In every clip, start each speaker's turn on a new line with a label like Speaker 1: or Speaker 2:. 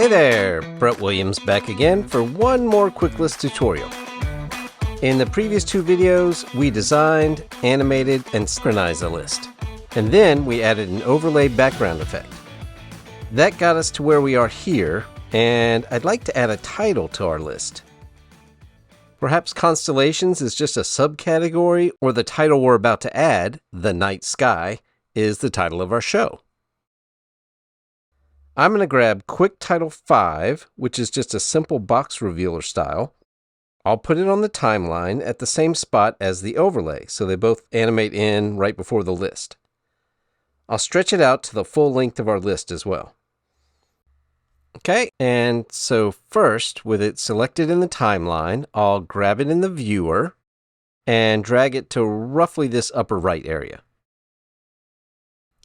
Speaker 1: Hey there, Brett Williams back again for one more Quick List tutorial. In the previous two videos, we designed, animated, and synchronized a list. And then we added an overlay background effect. That got us to where we are here, and I'd like to add a title to our list. Perhaps Constellations is just a subcategory, or the title we're about to add, The Night Sky, is the title of our show. I'm going to grab Quick Title 5, which is just a simple box revealer style. I'll put it on the timeline at the same spot as the overlay, so they both animate in right before the list. I'll stretch it out to the full length of our list as well. Okay, and so first, with it selected in the timeline, I'll grab it in the viewer and drag it to roughly this upper right area.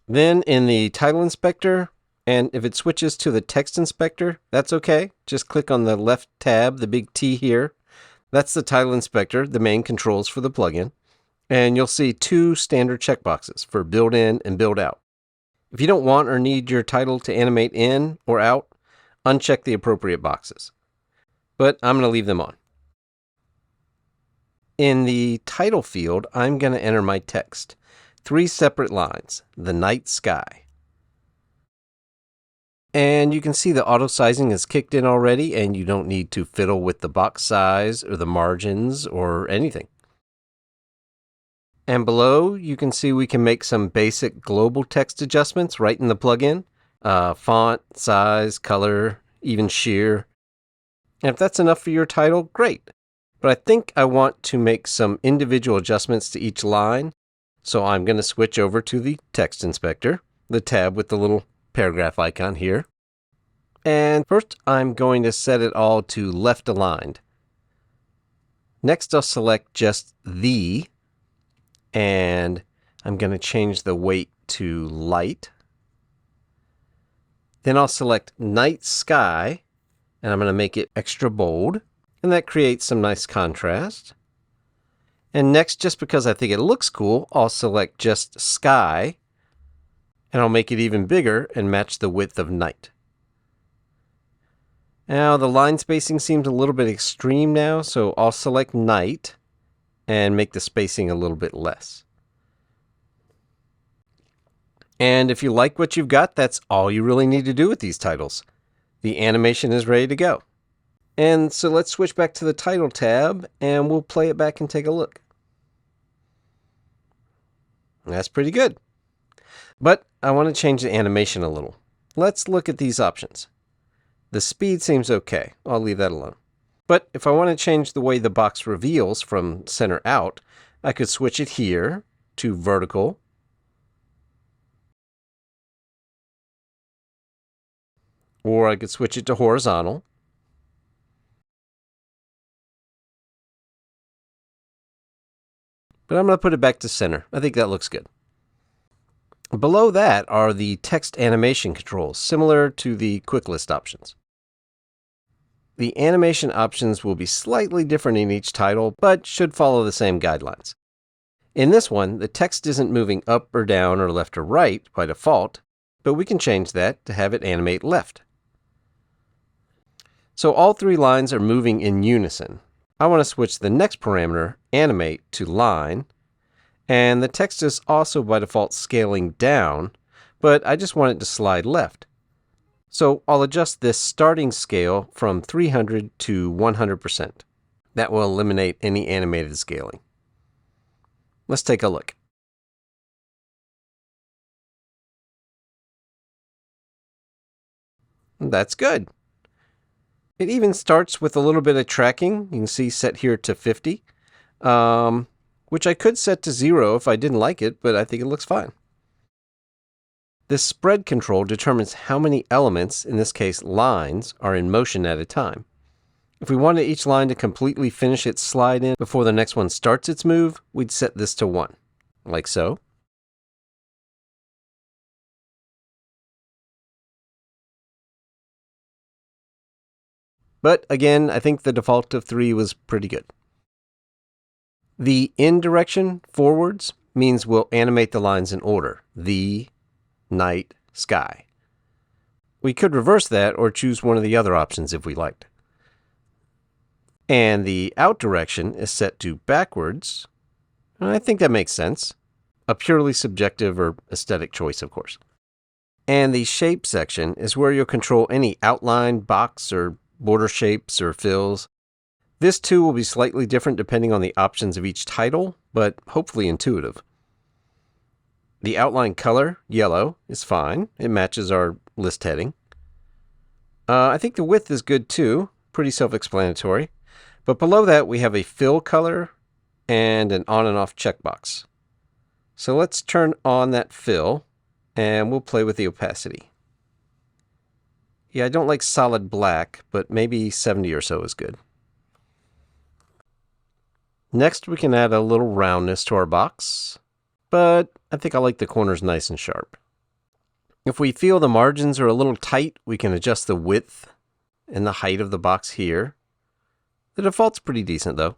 Speaker 1: Then in the title inspector, and if it switches to the text inspector, that's okay. Just click on the left tab, the big T here. That's the title inspector, the main controls for the plugin. And you'll see two standard checkboxes for build in and build out. If you don't want or need your title to animate in or out, uncheck the appropriate boxes. But I'm going to leave them on. In the title field, I'm going to enter my text. 3 separate lines, the night sky. And you can see the auto-sizing is kicked in already, and you don't need to fiddle with the box size or the margins or anything. And below, you can see we can make some basic global text adjustments right in the plugin. Font, size, color, even sheer. And if that's enough for your title, great. But I think I want to make some individual adjustments to each line. So I'm going to switch over to the text inspector, the tab with the little paragraph icon here. And first, I'm going to set it all to left aligned. Next, I'll select just the, and I'm going to change the weight to light. Then I'll select night sky, and I'm going to make it extra bold, and that creates some nice contrast. And next, just because I think it looks cool, I'll select just sky, and I'll make it even bigger and match the width of night. Now the line spacing seems a little bit extreme now, so I'll select night and make the spacing a little bit less. And if you like what you've got, that's all you really need to do with these titles. The animation is ready to go. And so let's switch back to the title tab and we'll play it back and take a look. That's pretty good. But I want to change the animation a little. Let's look at these options. The speed seems okay. I'll leave that alone. But if I want to change the way the box reveals from center out, I could switch it here to vertical. Or I could switch it to horizontal. But I'm going to put it back to center. I think that looks good. Below that are the text animation controls, similar to the quick list options. The animation options will be slightly different in each title, but should follow the same guidelines. In this one, the text isn't moving up or down or left or right by default, but we can change that to have it animate left. So all 3 lines are moving in unison. I want to switch the next parameter, animate, to line. And the text is also by default scaling down, but I just want it to slide left. So I'll adjust this starting scale from 300 to 100%. That will eliminate any animated scaling. Let's take a look. That's good. It even starts with a little bit of tracking. You can see set here to 50. Which I could set to 0 if I didn't like it, but I think it looks fine. This spread control determines how many elements, in this case lines, are in motion at a time. If we wanted each line to completely finish its slide in before the next one starts its move, we'd set this to 1, like so. But again, I think the default of 3 was pretty good. The in direction, forwards, means we'll animate the lines in order. The, night, sky. We could reverse that or choose one of the other options if we liked. And the out direction is set to backwards. I think that makes sense. A purely subjective or aesthetic choice, of course. And the shape section is where you'll control any outline, box, or border shapes or fills. This too will be slightly different depending on the options of each title, but hopefully intuitive. The outline color, yellow, is fine. It matches our list heading. I think the width is good too. Pretty self-explanatory. But below that, we have a fill color and an on and off checkbox. So let's turn on that fill, and we'll play with the opacity. Yeah, I don't like solid black, but maybe 70 or so is good. Next, we can add a little roundness to our box, but I think I like the corners nice and sharp. If we feel the margins are a little tight, we can adjust the width and the height of the box here. The default's pretty decent though.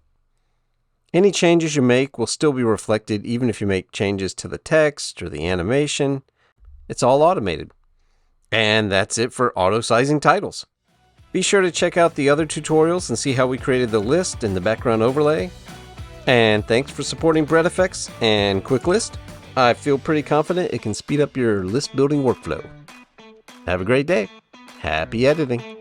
Speaker 1: Any changes you make will still be reflected even if you make changes to the text or the animation. It's all automated. And that's it for auto-sizing titles. Be sure to check out the other tutorials and see how we created the list and the background overlay. And thanks for supporting BretFX and Quick List. I feel pretty confident it can speed up your list building workflow. Have a great day. Happy editing.